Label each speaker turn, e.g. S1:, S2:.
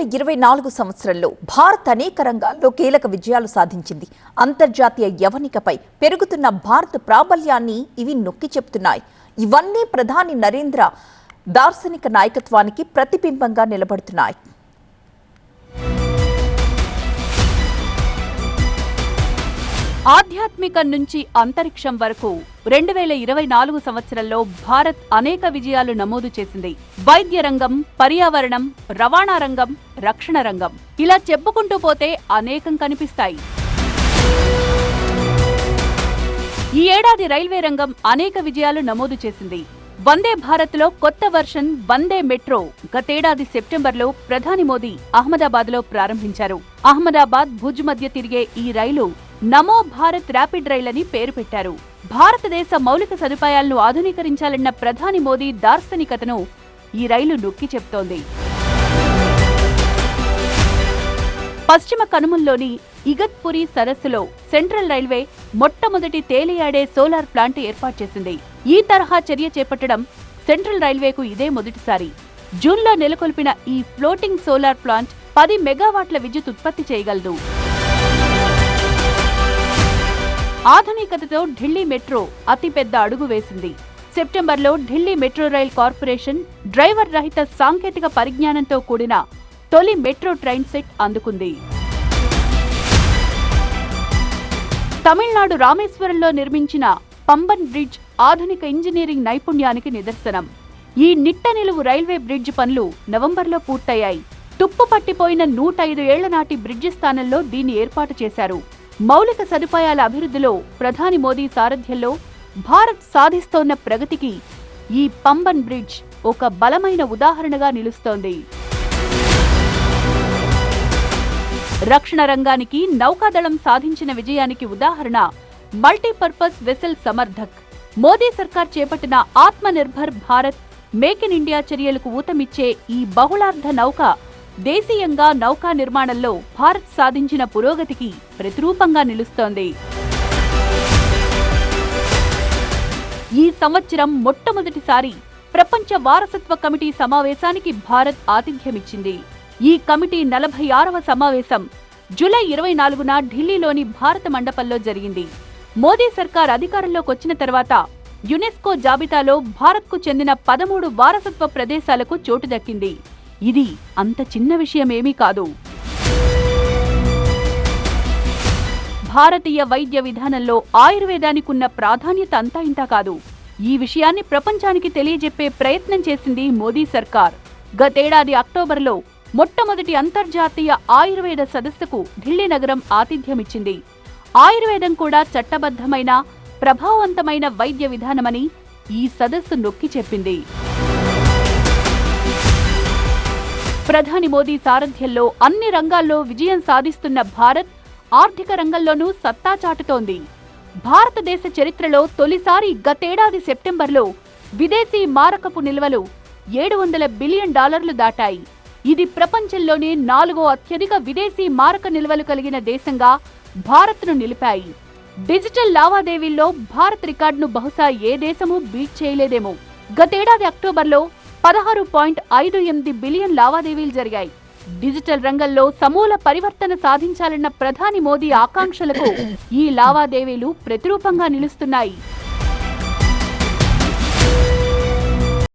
S1: 2024 సంవత్సరంలో భారత్ అనేక రంగాల్లో కీలక విజయాలు సాధించింది. అంతర్జాతీయ యవనికపై పెరుగుతున్న భారత ప్రాబల్యాన్ని ఇవి నొక్కి చెప్తున్నాయి. ఇవన్నీ ప్రధాని నరేంద్ర దార్శనిక నాయకత్వానికి ప్రతిబింబంగా నిలబడుతున్నాయి.
S2: ఆధ్యాత్మికం నుంచి అంతరిక్షం వరకు 2024 సంవత్సరంలో భారత్ అనేక విజయాలు నమోదు చేసింది. వైద్య రంగం, పర్యావరణం, రవాణా రంగం, రక్షణ రంగం, ఇలా చెప్పుకుంటూ పోతే అనేకం కనిపిస్తాయి. ఈ ఏడాది రైల్వే రంగం అనేక విజయాలు నమోదు చేసింది. వందే భారత్ లో కొత్త వర్షన్ వందే మెట్రో గతేడాది సెప్టెంబర్లో ప్రధాని మోదీ అహ్మదాబాద్ లో ప్రారంభించారు. అహ్మదాబాద్ భుజ్ మధ్య తిరిగే ఈ రైలు నమో భారత్ ర్యాపిడ్ రైల్ అని పేరు పెట్టారు. భారతదేశ మౌలిక సదుపాయాలను ఆధునీకరించాలన్న ప్రధాని మోదీ దార్శనికతను ఈ రైలు నొక్కి చెప్తోంది. పశ్చిమ కనుమల్లోని ఇగత్పురి సరస్సులో సెంట్రల్ రైల్వే మొట్టమొదటి తేలియాడే సోలార్ ప్లాంట్ ఏర్పాటు చేసింది. ఈ తరహా చర్య చేపట్టడం సెంట్రల్ రైల్వేకు ఇదే మొదటిసారి. జూన్లో నెలకొల్పిన ఈ ఫ్లోటింగ్ సోలార్ ప్లాంట్ 10 మెగావాట్ల విద్యుత్ ఉత్పత్తి చేయగలదు. ఆధునికతతో ఢిల్లీ మెట్రో అతిపెద్ద అడుగు వేసింది. సెప్టెంబర్లో Delhi metro rail corporation driver రహిత సాంకేతిక పరిజ్ఞానంతో కూడిన తొలి మెట్రో ట్రైన్ సెట్ అందుకుంది. తమిళనాడు రామేశ్వరంలో నిర్మించిన పంబన్ బ్రిడ్జ్ ఆధునిక ఇంజనీరింగ్ నైపుణ్యానికి నిదర్శనం. ఈ నిట్ట నిలువు రైల్వే బ్రిడ్జ్ పనులు నవంబర్లో పూర్తయ్యాయి. తుప్పు పట్టిపోయిన 105 ఏళ్ల నాటి బ్రిడ్జి స్థానంలో దీన్ని ఏర్పాటు చేశారు. మౌలిక సదుపాయాల అభివృద్ధిలో ప్రధాని మోదీ సారథ్యంలో భారత్ సాధిస్తోన్న ప్రగతికి ఈ పంబన్ బ్రిడ్జ్ ఒక బలమైన ఉదాహరణగా నిలుస్తోంది. రక్షణ రంగానికి నౌకాదళం సాధించిన విజయానికి ఉదాహరణ మల్టీపర్పస్ వెసెల్ సమర్థక్. మోదీ సర్కార్ చేపట్టిన ఆత్మ nirbhar Bharat, make in India చర్యలకు ఊతమిచ్చే ఈ బహుళార్థ నౌక దేశీయంగా నౌకా నిర్మాణంలో భారత్ సాధించిన పురోగతికి ప్రతిరూపంగా నిలుస్తోంది. ఈ సంవత్సరం మొట్టమొదటిసారి ప్రపంచ వారసత్వ కమిటీ సమావేశానికి భారత్ ఆతిథ్యమిచ్చింది. ఈ కమిటీ 46వ సమావేశం జూలై 24న ఢిల్లీలోని భారత మండపంలో జరిగింది. మోదీ సర్కార్ అధికారంలోకి వచ్చిన తర్వాత యునెస్కో జాబితాలో భారత్కు చెందిన 13 వారసత్వ ప్రదేశాలకు చోటు దక్కింది. ఇది అంత చిన్న విషయమేమీ కాదు. భారతీయ వైద్య విధానంలో ఆయుర్వేదానికున్న ప్రాధాన్యత అంతా ఇంతా కాదు. ఈ విషయాన్ని ప్రపంచానికి తెలియజెప్పే ప్రయత్నం చేసింది మోదీ సర్కార్. గతేడాది అక్టోబర్లో మొట్టమొదటి అంతర్జాతీయ ఆయుర్వేద సదస్సుకు ఢిల్లీ నగరం ఆతిథ్యమిచ్చింది. ఆయుర్వేదం కూడా చట్టబద్ధమైన, ప్రభావవంతమైన వైద్య విధానమని ఈ సదస్సు నొక్కి చెప్పింది. ప్రధాని మోదీ సారథ్యంలో అన్ని రంగాల్లో విజయం సాధిస్తున్న భారత్ ఆర్థిక రంగంలోనూ సత్తా చాటుతోంది. భారతదేశ చరిత్రలో తొలిసారి గతేడాది సెప్టెంబర్లో విదేశీ మారకపు నిల్వలు $700 బిలియన్ దాటాయి. ఇది ప్రపంచంలోనే 4వ అత్యధిక విదేశీ మారక నిల్వలు కలిగిన దేశంగా భారత్ను నిలిపాయి. డిజిటల్ లావాదేవీల్లో భారత్ రికార్డును బహుశా ఏ దేశమూ బీట్ చేయలేదేమో. గతేడాది అక్టోబర్లో 16.58 బిలియన్ లావాదేవీలు జరిగాయి. డిజిటల్ రంగంలో సమూల పరివర్తన సాధించాలన్న ప్రధాని మోదీ ఆకాంక్షలకు ఈ లావాదేవీలు ప్రతిరూపంగా నిలుస్తున్నాయి.